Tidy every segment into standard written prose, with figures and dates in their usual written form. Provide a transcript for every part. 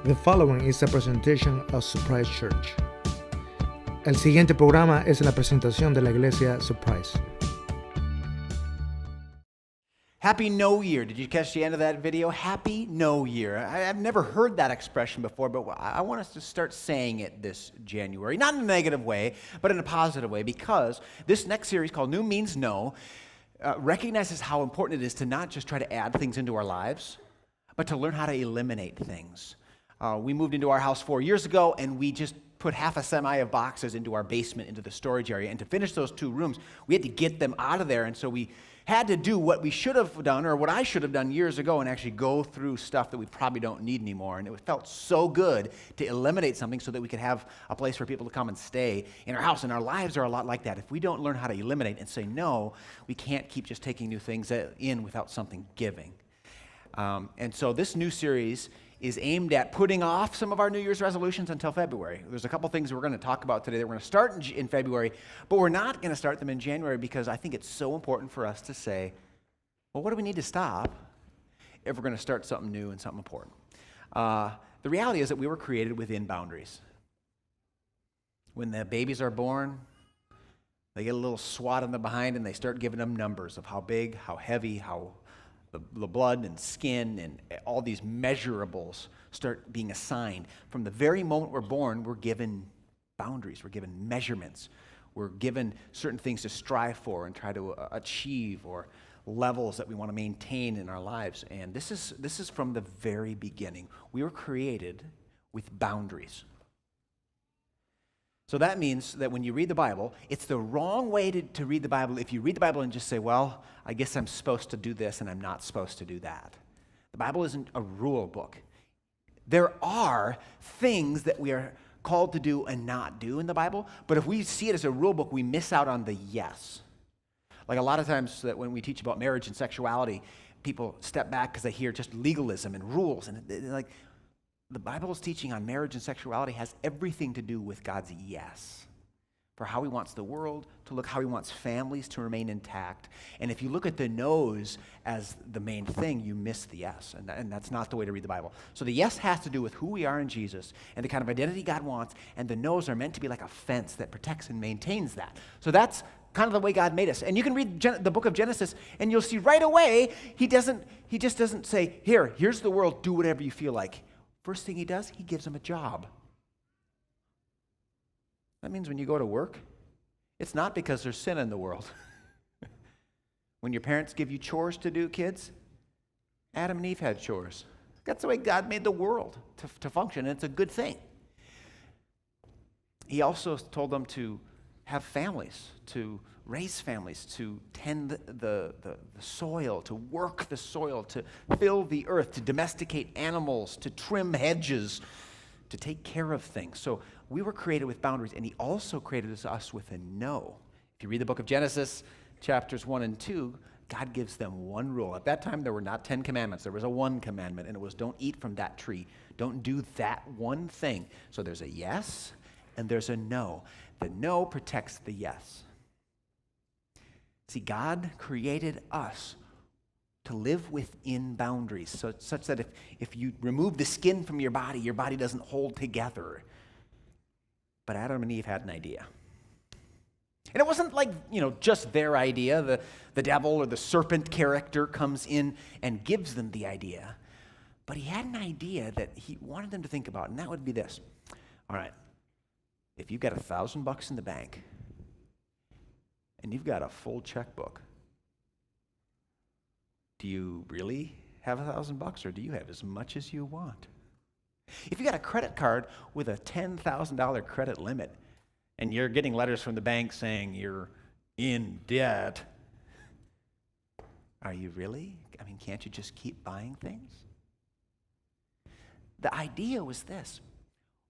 The following is a presentation of Surprise Church. El siguiente programa es la presentación de la iglesia Surprise. Happy No Year. Did you catch the end of that video? Happy No Year. I've never heard that expression before, but I want us to start saying it this January. Not in a negative way, but in a positive way, because this next series called New Means No recognizes how important it is to not just try to add things into our lives, but to learn how to eliminate things. We moved into our house 4 years ago, and we just put half a semi of boxes into our basement, into the storage area. And to finish those 2 rooms, we had to get them out of there. And so we had to do what we should have done, or what I should have done years ago, and actually go through stuff that we probably don't need anymore. And it felt so good to eliminate something so that we could have a place for people to come and stay in our house. And our lives are a lot like that. If we don't learn how to eliminate and say no, we can't keep just taking new things in without something giving. And so this new series is aimed at putting off some of our New Year's resolutions until February. There's a couple things we're going to talk about today that we're going to start in February, but we're not going to start them in January because I think it's so important for us to say, well, what do we need to stop if we're going to start something new and something important? The reality is that we were created within boundaries. When the babies are born, they get a little swat in the behind and they start giving them numbers of how big, how heavy, how the blood and skin and all these measurables start being assigned. From the very moment we're born, we're given boundaries, we're given measurements, we're given certain things to strive for and try to achieve, or levels that we want to maintain in our lives. And this is from the very beginning. We were created with boundaries. So that means that when you read the Bible, it's the wrong way to read the Bible if you read the Bible and just say, well, I guess I'm supposed to do this and I'm not supposed to do that. The Bible isn't a rule book. There are things that we are called to do and not do in the Bible, but if we see it as a rule book, we miss out on the yes. Like a lot of times that when we teach about marriage and sexuality, people step back because they hear just legalism and rules, and they're like, the Bible's teaching on marriage and sexuality has everything to do with God's yes for how he wants the world to look, how he wants families to remain intact. And if you look at the no's as the main thing, you miss the yes, and that's not the way to read the Bible. So the yes has to do with who we are in Jesus and the kind of identity God wants, and the no's are meant to be like a fence that protects and maintains that. So that's kind of the way God made us. And you can read the book of Genesis, and you'll see right away, he just doesn't say, here's the world, do whatever you feel like. First thing he does, he gives them a job. That means when you go to work, it's not because there's sin in the world. When your parents give you chores to do, kids, Adam and Eve had chores. That's the way God made the world to function, and it's a good thing. He also told them to have families, to raise families, to tend the soil, to work the soil, to fill the earth, to domesticate animals, to trim hedges, to take care of things. So we were created with boundaries, and he also created us with a no. If you read the book of Genesis, chapters 1 and 2, God gives them one rule. At that time, there were not 10 commandments. There was a one commandment, and it was don't eat from that tree. Don't do that one thing. So there's a yes, and there's a no. The no protects the yes. See, God created us to live within boundaries, such that if you remove the skin from your body doesn't hold together. But Adam and Eve had an idea. And it wasn't like, just their idea. The devil or the serpent character comes in and gives them the idea. But he had an idea that he wanted them to think about, and that would be this. All right, if you've got $1,000 in the bank, and you've got a full checkbook, do you really have $1,000, or do you have as much as you want? If you got a credit card with a $10,000 credit limit, and you're getting letters from the bank saying you're in debt, are you really? I mean, can't you just keep buying things? The idea was this: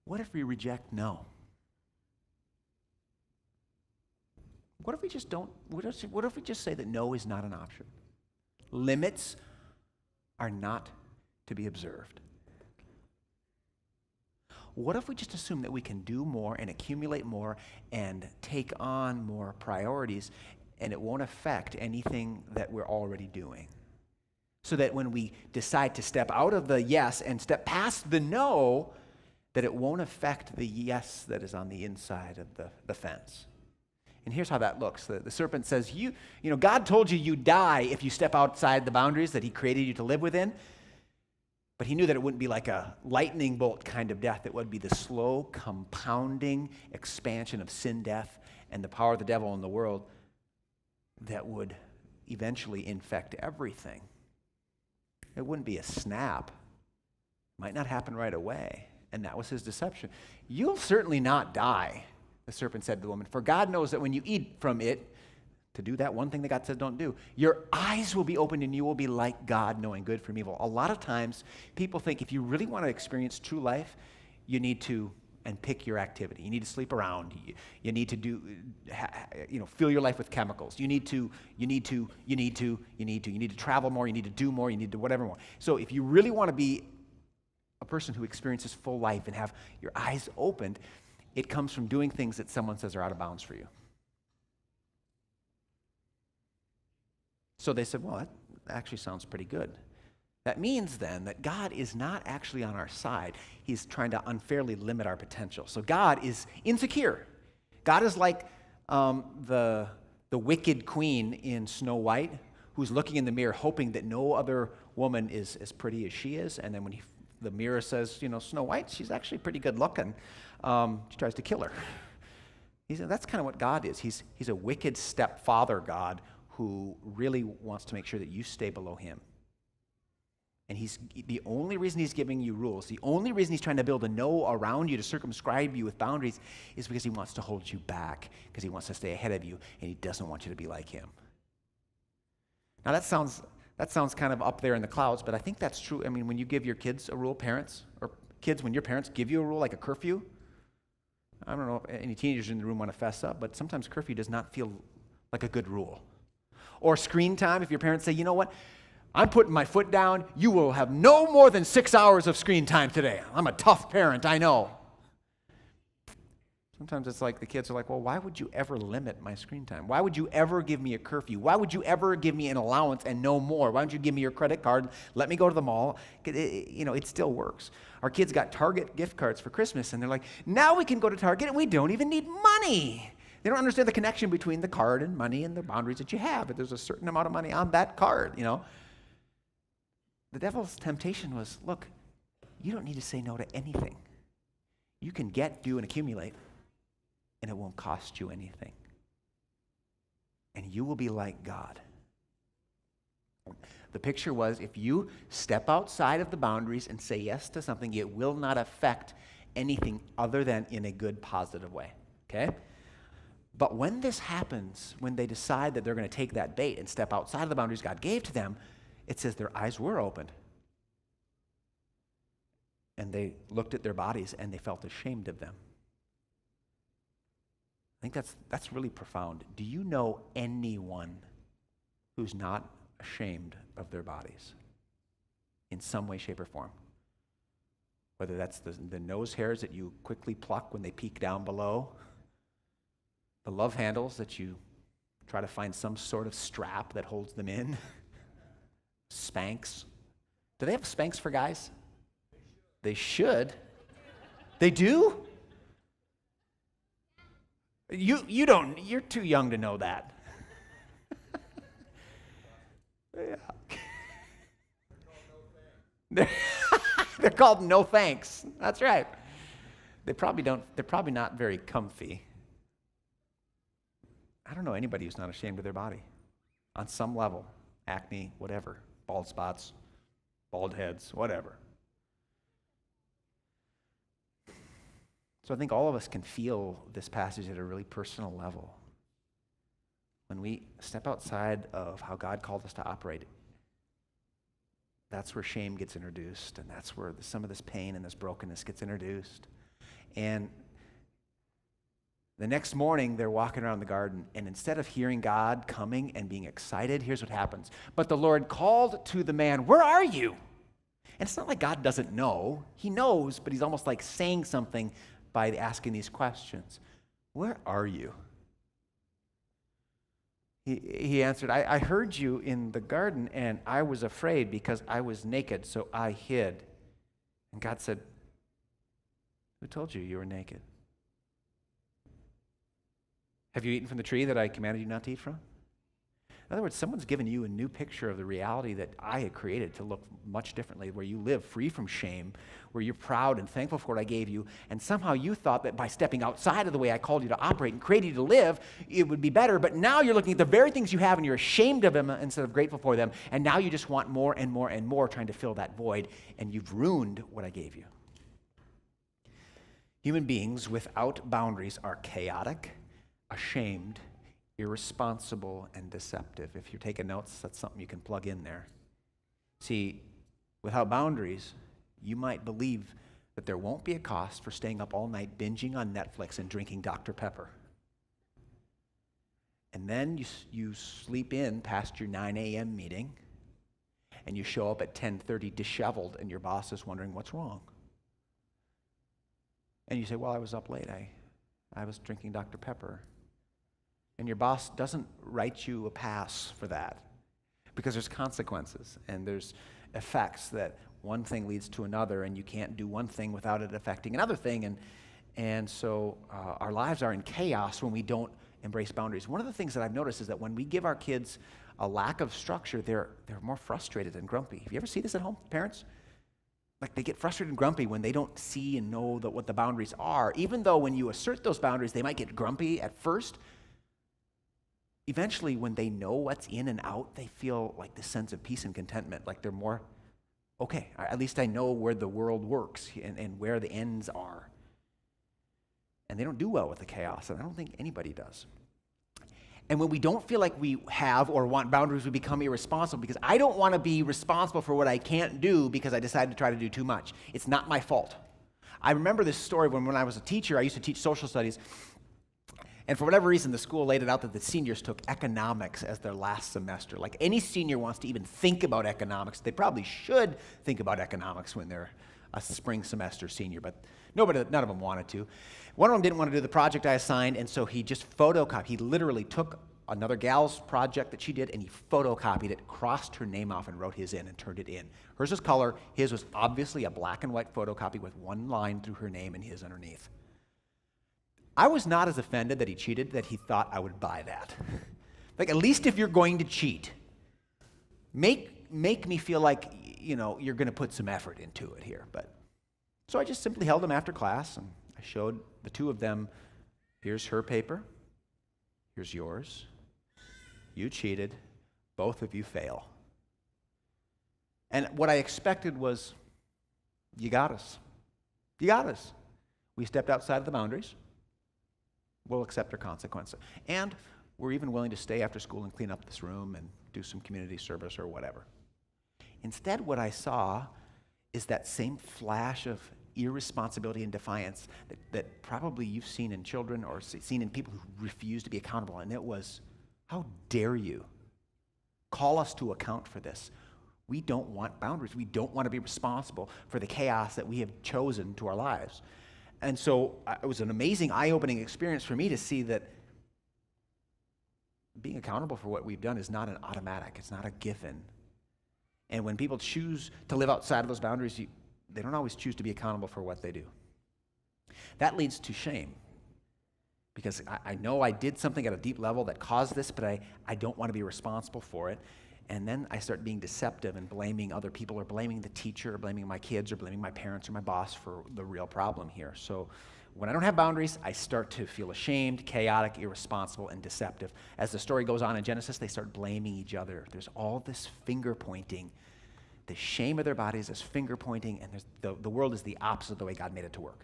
what if we reject no? What if we just don't? What if we just say that no is not an option? Limits are not to be observed. What if we just assume that we can do more and accumulate more and take on more priorities, and it won't affect anything that we're already doing? so that when we decide to step out of the yes and step past the no, that it won't affect the yes that is on the inside of the fence. And here's how that looks. The serpent says, you know, God told you you die if you step outside the boundaries that he created you to live within. But he knew that it wouldn't be like a lightning bolt kind of death. It would be the slow, compounding expansion of sin, death, and the power of the devil in the world that would eventually infect everything. It wouldn't be a snap. It might not happen right away. And that was his deception. You'll certainly not die, the serpent said to the woman, for God knows that when you eat from it, to do that one thing that God said don't do, your eyes will be opened and you will be like God, knowing good from evil. A lot of times, people think if you really want to experience true life, you need to, and pick your activity. You need to sleep around. You need to do, fill your life with chemicals. You need to travel more. You need to do more. You need to whatever more. So if you really want to be a person who experiences full life and have your eyes opened, it comes from doing things that someone says are out of bounds for you. So they said, well, that actually sounds pretty good. That means then that God is not actually on our side. He's trying to unfairly limit our potential. So God is insecure. God is like the wicked queen in Snow White who's looking in the mirror hoping that no other woman is as pretty as she is. And then when the mirror says, Snow White, she's actually pretty good looking, she tries to kill her. That's kind of what God is. He's a wicked stepfather God who really wants to make sure that you stay below him. And the only reason he's giving you rules, the only reason he's trying to build a no around you to circumscribe you with boundaries is because he wants to hold you back, because he wants to stay ahead of you, and he doesn't want you to be like him. Now that sounds kind of up there in the clouds, but I think that's true. I mean, when you give your kids a rule, parents, or kids, when your parents give you a rule like a curfew, I don't know if any teenagers in the room want to fess up, but sometimes curfew does not feel like a good rule. Or screen time, if your parents say, you know what, I'm putting my foot down, you will have no more than 6 hours of screen time today. I'm a tough parent, I know. Sometimes it's like the kids are like, well, why would you ever limit my screen time? Why would you ever give me a curfew? Why would you ever give me an allowance and no more? Why don't you give me your credit card, let me go to the mall? It still works. Our kids got Target gift cards for Christmas, and they're like, now we can go to Target and we don't even need money. They don't understand the connection between the card and money and the boundaries that you have. But there's a certain amount of money on that card, The devil's temptation was, look, you don't need to say no to anything. You can get, do, and accumulate, and it won't cost you anything. And you will be like God. The picture was, if you step outside of the boundaries and say yes to something, it will not affect anything other than in a good, positive way, okay? But when this happens, when they decide that they're going to take that bait and step outside of the boundaries God gave to them, it says their eyes were opened. And they looked at their bodies and they felt ashamed of them. I think that's really profound. Do you know anyone who's not ashamed of their bodies in some way, shape, or form? Whether that's the nose hairs that you quickly pluck when they peek down below, the love handles that you try to find some sort of strap that holds them in, Spanx. Do they have Spanx for guys? They should. They do? You don't, you're too young to know that. Yeah. They're called no thanks. That's right. They're probably not very comfy. I don't know anybody who's not ashamed of their body on some level. Acne, whatever. Bald spots, bald heads, whatever. So I think all of us can feel this passage at a really personal level. When we step outside of how God called us to operate, that's where shame gets introduced, and that's where some of this pain and this brokenness gets introduced. And the next morning, they're walking around the garden, and instead of hearing God coming and being excited, here's what happens. But the Lord called to the man, "Where are you?" And it's not like God doesn't know. He knows, but he's almost like saying something by asking these questions. Where are you? He answered, I heard you in the garden, and I was afraid because I was naked, so I hid. And God said, who told you were naked? Have you eaten from the tree that I commanded you not to eat from? In other words, someone's given you a new picture of the reality that I had created to look much differently, where you live free from shame, where you're proud and thankful for what I gave you, and somehow you thought that by stepping outside of the way I called you to operate and created you to live, it would be better, but now you're looking at the very things you have and you're ashamed of them instead of grateful for them, and now you just want more and more and more, trying to fill that void, and you've ruined what I gave you. Human beings without boundaries are chaotic, ashamed, irresponsible, and deceptive. If you're taking notes, that's something you can plug in there. See, without boundaries, you might believe that there won't be a cost for staying up all night binging on Netflix and drinking Dr. Pepper. And then you sleep in past your 9 a.m. meeting, and you show up at 10:30 disheveled, and your boss is wondering what's wrong. And you say, well, I was up late. I was drinking Dr. Pepper. And your boss doesn't write you a pass for that, because there's consequences and there's effects, that one thing leads to another, and you can't do one thing without it affecting another thing. And so our lives are in chaos when we don't embrace boundaries. One of the things that I've noticed is that when we give our kids a lack of structure, they're more frustrated and grumpy. Have you ever seen this at home, parents? Like, they get frustrated and grumpy when they don't see and know what the boundaries are. Even though when you assert those boundaries, they might get grumpy at first. Eventually, when they know what's in and out, they feel like this sense of peace and contentment, like they're more, okay, at least I know where the world works and where the ends are. And they don't do well with the chaos, and I don't think anybody does. And when we don't feel like we have or want boundaries, we become irresponsible, because I don't want to be responsible for what I can't do because I decided to try to do too much. It's not my fault. I remember this story when I was a teacher. I used to teach social studies. And for whatever reason, the school laid it out that the seniors took economics as their last semester. Like, any senior wants to even think about economics. They probably should think about economics when they're a spring semester senior, but none of them wanted to. One of them didn't want to do the project I assigned, and so he just photocopied. He literally took another gal's project that she did, and he photocopied it, crossed her name off, and wrote his in and turned it in. Hers was color. His was obviously a black and white photocopy with one line through her name and his underneath. I was not as offended that he cheated that he thought I would buy that. Like, at least if you're going to cheat, make me feel like, you're going to put some effort into it here. But so I just simply held him after class, and I showed the two of them, here's her paper, here's yours. You cheated, both of you fail. And what I expected was, you got us. You got us. We stepped outside of the boundaries. We'll accept our consequences. And we're even willing to stay after school and clean up this room and do some community service or whatever. Instead, what I saw is that same flash of irresponsibility and defiance that probably you've seen in children or seen in people who refuse to be accountable. And it was, how dare you call us to account for this? We don't want boundaries. We don't want to be responsible for the chaos that we have chosen to our lives. And so it was an amazing, eye-opening experience for me to see that being accountable for what we've done is not an automatic. It's not a given. And when people choose to live outside of those boundaries, they don't always choose to be accountable for what they do. That leads to shame, because I know I did something at a deep level that caused this, but I don't want to be responsible for it. And then I start being deceptive and blaming other people, or blaming the teacher, or blaming my kids, or blaming my parents or my boss for the real problem here. So when I don't have boundaries, I start to feel ashamed, chaotic, irresponsible, and deceptive. As the story goes on in Genesis, they start blaming each other. There's all this finger pointing. The shame of their bodies is finger pointing, and the world is the opposite of the way God made it to work.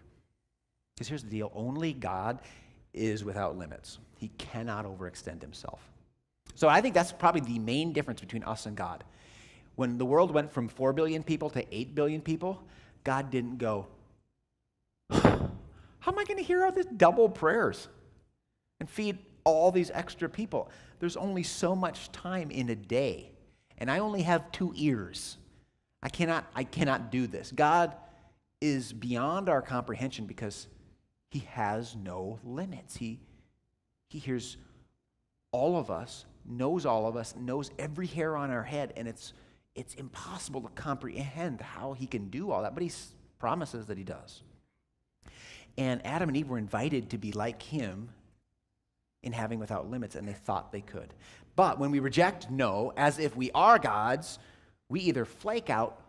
Because here's the deal. Only God is without limits. He cannot overextend himself. So I think that's probably the main difference between us and God. When the world went from 4 billion people to 8 billion people, God didn't go, how am I going to hear all these double prayers and feed all these extra people? There's only so much time in a day, and I only have 2 ears. I cannot do this. God is beyond our comprehension because he has no limits. He hears all of us knows all of us, knows every hair on our head, and it's impossible to comprehend how he can do all that, but he promises that he does. And Adam and Eve were invited to be like him in having without limits, and they thought they could. But when we reject no, as if we are gods, we either flake out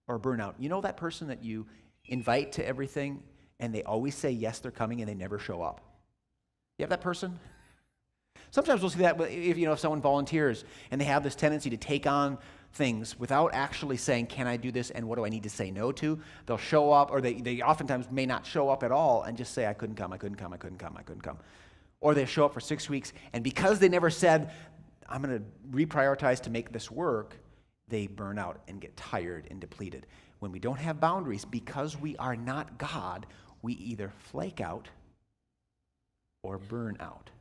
or burn out. You know that person that you invite to everything, and they always say yes, they're coming, and they never show up? You have that person? Sometimes we'll see that if someone volunteers and they have this tendency to take on things without actually saying, can I do this and what do I need to say no to? They'll show up, or they oftentimes may not show up at all and just say, I couldn't come. Or they show up for 6 weeks, and because they never said, I'm going to reprioritize to make this work, they burn out and get tired and depleted. When we don't have boundaries, because we are not God, we either flake out or burn out.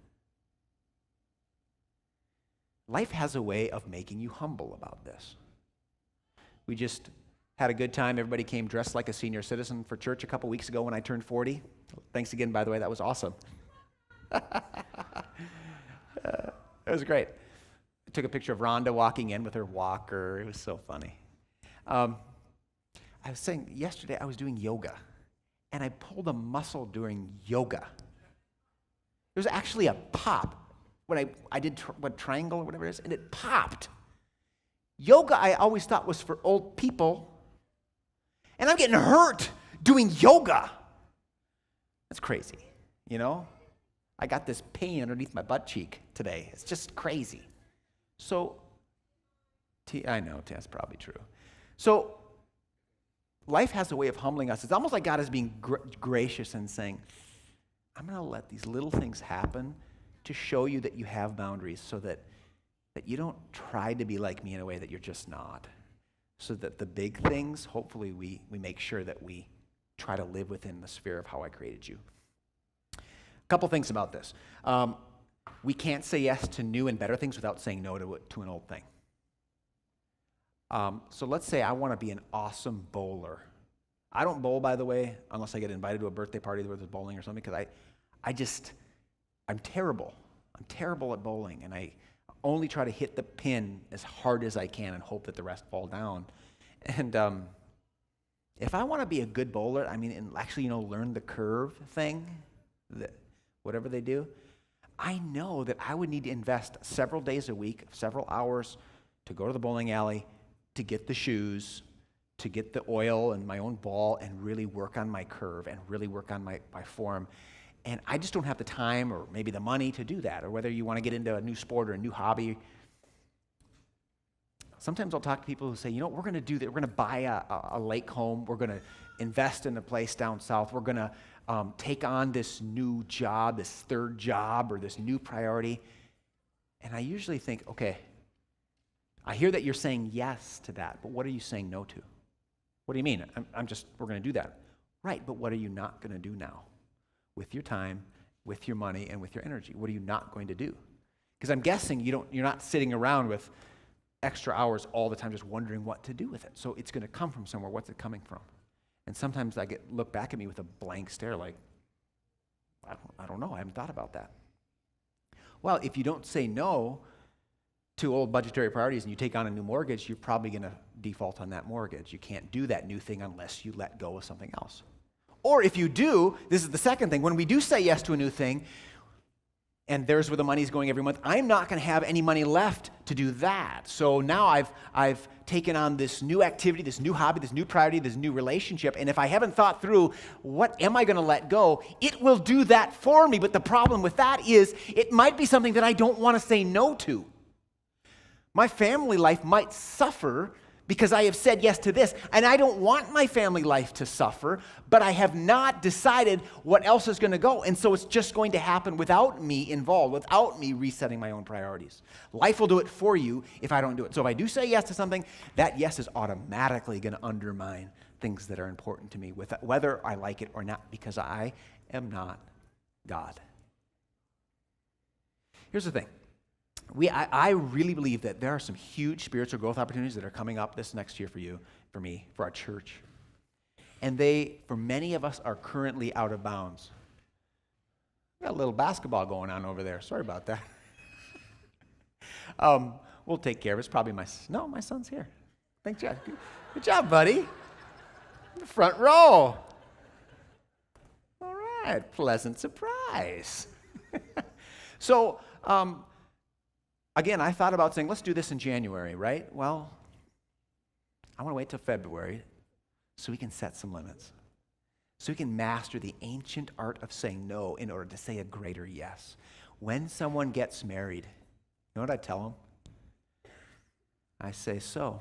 Life has a way of making you humble about this. We just had a good time. Everybody came dressed like a senior citizen for church a couple weeks ago when I turned 40. Thanks again, by the way. That was awesome. It was great. I took a picture of Rhonda walking in with her walker. It was so funny. I was saying yesterday I was doing yoga, and I pulled a muscle during yoga. There was actually a pop when I did triangle or whatever it is, and it popped. Yoga I always thought was for old people, and I'm getting hurt doing yoga. That's crazy, I got this pain underneath my butt cheek today. It's just crazy. So, I know that's probably true. So, life has a way of humbling us. It's almost like God is being gracious and saying, I'm going to let these little things happen to show you that you have boundaries, so that you don't try to be like me in a way that you're just not. So that the big things, hopefully we make sure that we try to live within the sphere of how I created you. A couple things about this. We can't say yes to new and better things without saying no to an old thing. So let's say I want to be an awesome bowler. I don't bowl, by the way, unless I get invited to a birthday party where there's bowling or something, because I'm terrible. I'm terrible at bowling, and I only try to hit the pin as hard as I can and hope that the rest fall down. And if I want to be a good bowler, and actually, learn the curve thing, whatever they do, I know that I would need to invest several days a week, several hours to go to the bowling alley, to get the shoes, to get the oil and my own ball, and really work on my curve and really work on my form. And I just don't have the time or maybe the money to do that, or whether you want to get into a new sport or a new hobby. Sometimes I'll talk to people who say, we're going to do that. We're going to buy a lake home. We're going to invest in a place down south. We're going to take on this new job, this third job, or this new priority. And I usually think, okay, I hear that you're saying yes to that, but what are you saying no to? What do you mean? We're going to do that. Right, but what are you not going to do now? With your time, with your money, and with your energy. What are you not going to do? Because I'm guessing you're not sitting around with extra hours all the time just wondering what to do with it. So it's going to come from somewhere. What's it coming from? And sometimes I look back at me with a blank stare like, I don't know. I haven't thought about that. Well, if you don't say no to old budgetary priorities and you take on a new mortgage, you're probably going to default on that mortgage. You can't do that new thing unless you let go of something else. Or if you do, this is the second thing, when we do say yes to a new thing, and there's where the money's going every month, I'm not going to have any money left to do that. So now I've taken on this new activity, this new hobby, this new priority, this new relationship, and if I haven't thought through what am I going to let go, it will do that for me. But the problem with that is it might be something that I don't want to say no to. My family life might suffer because I have said yes to this, and I don't want my family life to suffer, but I have not decided what else is going to go, and so it's just going to happen without me involved, without me resetting my own priorities. Life will do it for you if I don't do it. So if I do say yes to something, that yes is automatically going to undermine things that are important to me, whether I like it or not, because I am not God. Here's the thing. I really believe that there are some huge spiritual growth opportunities that are coming up this next year for you, for me, for our church. And they, for many of us, are currently out of bounds. Got a little basketball going on over there. Sorry about that. We'll take care of it. It's probably my son's here. Thanks, Jeff. Good job, buddy. In the front row. All right, pleasant surprise. So, again, I thought about saying, let's do this in January, right? Well, I want to wait till February so we can set some limits. So we can master the ancient art of saying no in order to say a greater yes. When someone gets married, you know what I tell them? I say, so,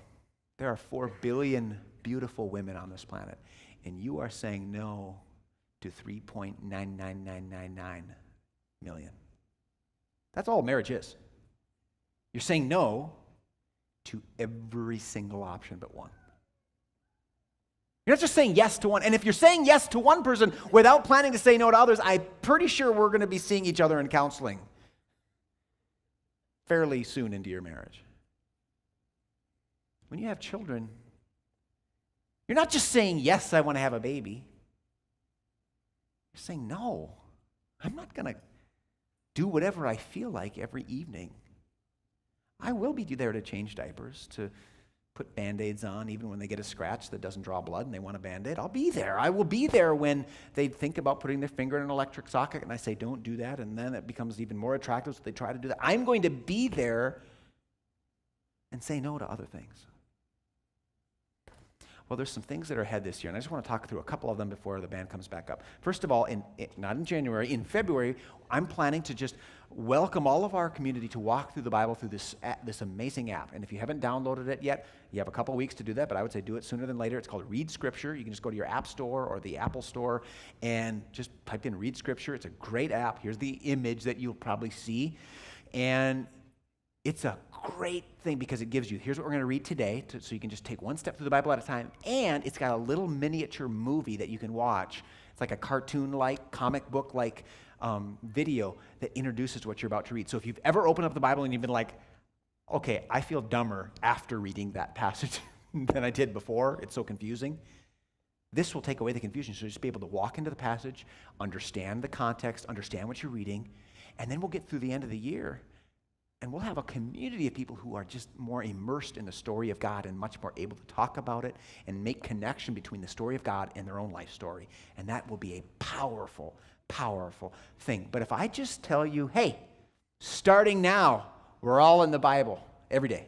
there are 4 billion beautiful women on this planet, and you are saying no to 3.99999 million. That's all marriage is. You're saying no to every single option but one. You're not just saying yes to one. And if you're saying yes to one person without planning to say no to others, I'm pretty sure we're going to be seeing each other in counseling fairly soon into your marriage. When you have children, you're not just saying, yes, I want to have a baby. You're saying, no, I'm not going to do whatever I feel like every evening. I will be there to change diapers, to put Band-Aids on even when they get a scratch that doesn't draw blood and they want a Band-Aid. I'll be there. I will be there when they think about putting their finger in an electric socket and I say, don't do that, and then it becomes even more attractive so they try to do that. I'm going to be there and say no to other things. Well, there's some things that are ahead this year, and I just want to talk through a couple of them before the band comes back up. First of all, not in January, in February, I'm planning to just welcome all of our community to walk through the Bible through this amazing app. And if you haven't downloaded it yet, you have a couple weeks to do that, but I would say do it sooner than later. It's called Read Scripture. You can just go to your App Store or the Apple Store and just type in Read Scripture. It's a great app. Here's the image that you'll probably see. And it's a great thing because it gives you, here's what we're going to read today, so you can just take one step through the Bible at a time, and it's got a little miniature movie that you can watch. It's like a cartoon-like, comic book-like video that introduces what you're about to read. So if you've ever opened up the Bible and you've been like, okay, I feel dumber after reading that passage than I did before, it's so confusing, this will take away the confusion. So you'll just be able to walk into the passage, understand the context, understand what you're reading, and then we'll get through the end of the year, and we'll have a community of people who are just more immersed in the story of God and much more able to talk about it and make connection between the story of God and their own life story. And that will be a powerful, powerful thing. But if I just tell you, hey, starting now, we're all in the Bible every day,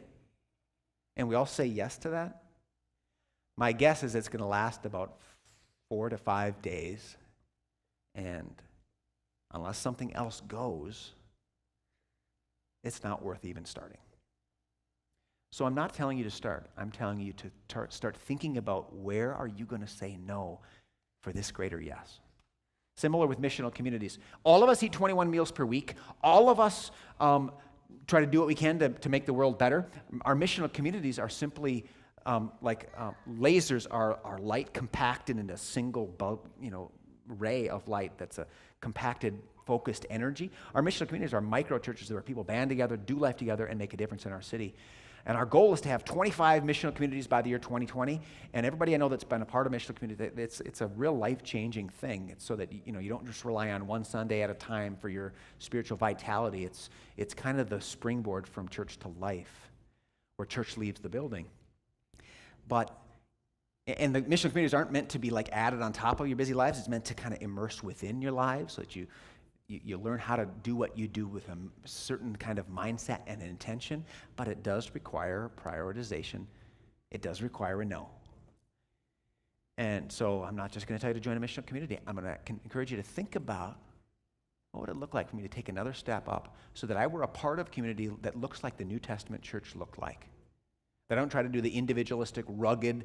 and we all say yes to that, my guess is it's going to last about 4 to 5 days. And unless something else goes, it's not worth even starting. So I'm not telling you to start. I'm telling you to start thinking about where are you going to say no for this greater yes. Similar with missional communities. All of us eat 21 meals per week. All of us try to do what we can to make the world better. Our missional communities are simply like lasers are light compacted in a single bulb, ray of light that's a compacted, focused energy. Our missional communities are micro churches where people band together, do life together, and make a difference in our city. And our goal is to have 25 missional communities by the year 2020. And everybody I know that's been a part of missional community, it's a real life-changing thing. It's so that you don't just rely on one Sunday at a time for your spiritual vitality. It's kind of the springboard from church to life, where church leaves the building. And the missional communities aren't meant to be like added on top of your busy lives. It's meant to kind of immerse within your lives so that you learn how to do what you do with a certain kind of mindset and intention, but it does require prioritization. It does require a no. And so I'm not just going to tell you to join a missional community. I'm going to encourage you to think about what would it look like for me to take another step up so that I were a part of community that looks like the New Testament church looked like. That I don't try to do the individualistic, rugged,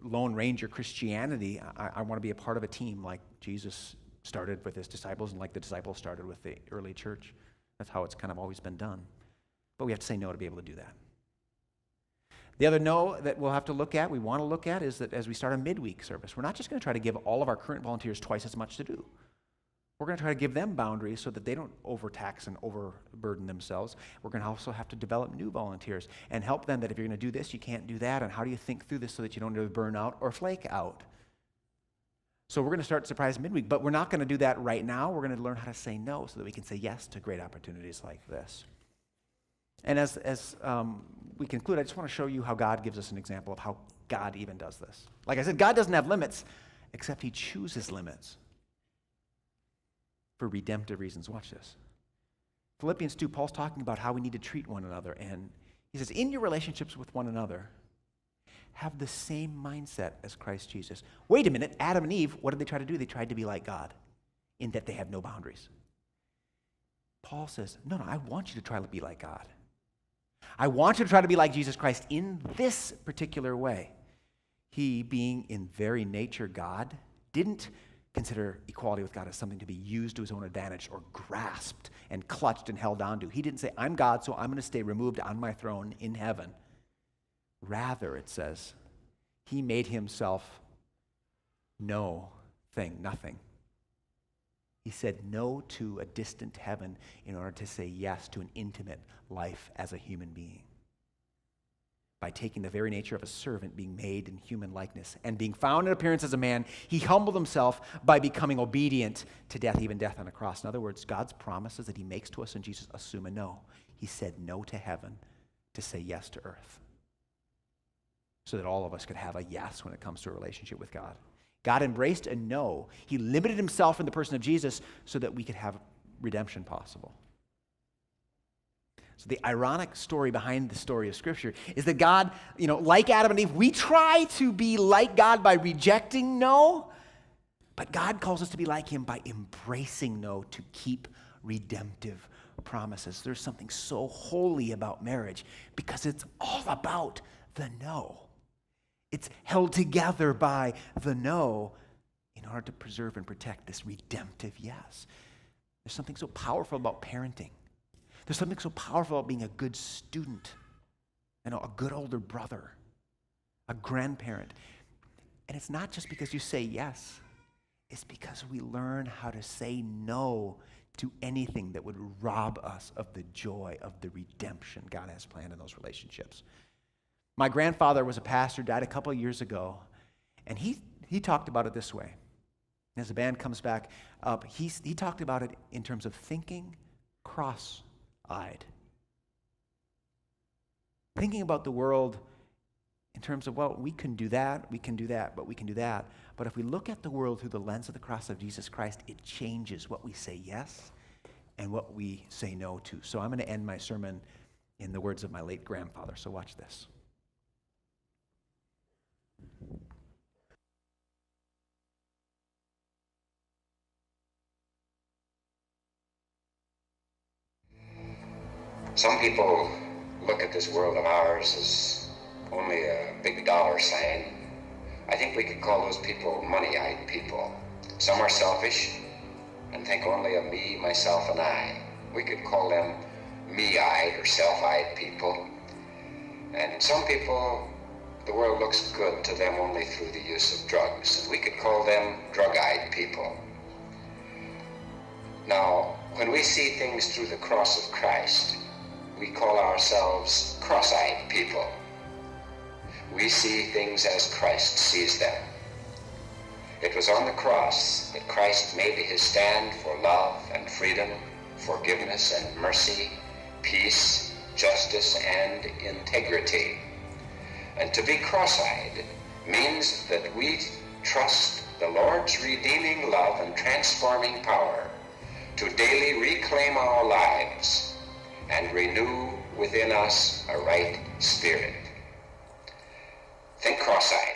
Lone Ranger Christianity. I want to be a part of a team like Jesus started with his disciples and like the disciples started with the early church. That's how it's kind of always been done. But we have to say no to be able to do that. The other no that we'll have to look at, we want to look at, is that as we start a midweek service, we're not just going to try to give all of our current volunteers twice as much to do. We're going to try to give them boundaries so that they don't overtax and overburden themselves. We're going to also have to develop new volunteers and help them that if you're going to do this, you can't do that, and how do you think through this so that you don't either burn out or flake out. So we're going to start Surprise Midweek, but we're not going to do that right now. We're going to learn how to say no so that we can say yes to great opportunities like this. And as we conclude, I just want to show you how God gives us an example of how God even does this. Like I said, God doesn't have limits, except he chooses limits for redemptive reasons. Watch this. Philippians 2, Paul's talking about how we need to treat one another. And he says, in your relationships with one another, have the same mindset as Christ Jesus. Wait a minute, Adam and Eve, what did they try to do? They tried to be like God, in that they have no boundaries. Paul says, no, I want you to try to be like God. I want you to try to be like Jesus Christ in this particular way. He, being in very nature God, didn't consider equality with God as something to be used to his own advantage or grasped and clutched and held on to. He didn't say, I'm God, so I'm going to stay removed on my throne in heaven. Rather, it says, he made himself nothing. He said no to a distant heaven in order to say yes to an intimate life as a human being. By taking the very nature of a servant, being made in human likeness, and being found in appearance as a man, he humbled himself by becoming obedient to death, even death on a cross. In other words, God's promises that he makes to us in Jesus assume a no. He said no to heaven to say yes to earth, so that all of us could have a yes when it comes to a relationship with God. God embraced a no. He limited himself in the person of Jesus so that we could have redemption possible. So the ironic story behind the story of Scripture is that God, like Adam and Eve, we try to be like God by rejecting no, but God calls us to be like him by embracing no to keep redemptive promises. There's something so holy about marriage because it's all about the no. It's held together by the no in order to preserve and protect this redemptive yes. There's something so powerful about parenting. There's something so powerful about being a good student, a good older brother, a grandparent. And it's not just because you say yes. It's because we learn how to say no to anything that would rob us of the joy of the redemption God has planned in those relationships. My grandfather was a pastor, died a couple of years ago, and he talked about it this way. As the band comes back up, he talked about it in terms of thinking cross-eyed. Thinking about the world in terms of, well, we can do that, but we can do that. But if we look at the world through the lens of the cross of Jesus Christ, it changes what we say yes and what we say no to. So I'm going to end my sermon in the words of my late grandfather. So watch this. Some people look at this world of ours as only a big dollar sign. I think we could call those people money-eyed people. Some are selfish and think only of me, myself, and I. We could call them me-eyed or self-eyed people. And some people, the world looks good to them only through the use of drugs. And we could call them drug-eyed people. Now, when we see things through the cross of Christ, we call ourselves cross-eyed people. We see things as Christ sees them. It was on the cross that Christ made his stand for love and freedom, forgiveness and mercy, peace, justice, and integrity. And to be cross-eyed means that we trust the Lord's redeeming love and transforming power to daily reclaim our lives and renew within us a right spirit. Think cross-eyed.